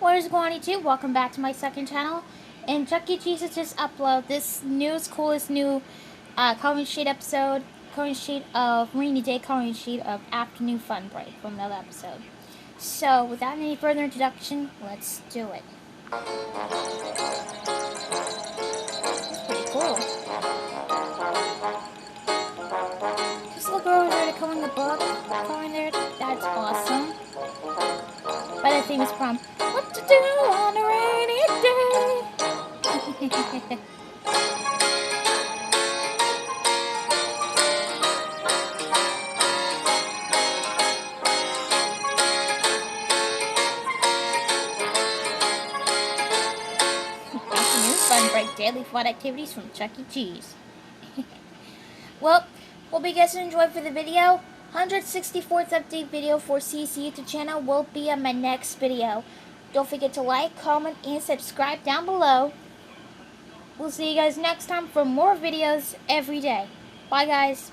What is going on, YouTube? Welcome back to my second channel. And Chuck E. Cheese has just uploaded this coolest new coloring sheet episode, coloring sheet of rainy day, coloring sheet of afternoon fun break from another episode. So, without any further introduction, let's do it. It's pretty cool. This little girl over there coloring the book, coloring there, that's awesome. By the famous prompt, what to do on a rainy day? Afternoon fun break, daily fun activities from Chuck E. Cheese. Well, hope you guys enjoyed for the video. 164th update video for CC YouTube channel will be on my next video. Don't forget to like, comment, and subscribe down below. We'll see you guys next time for more videos every day. Bye, guys.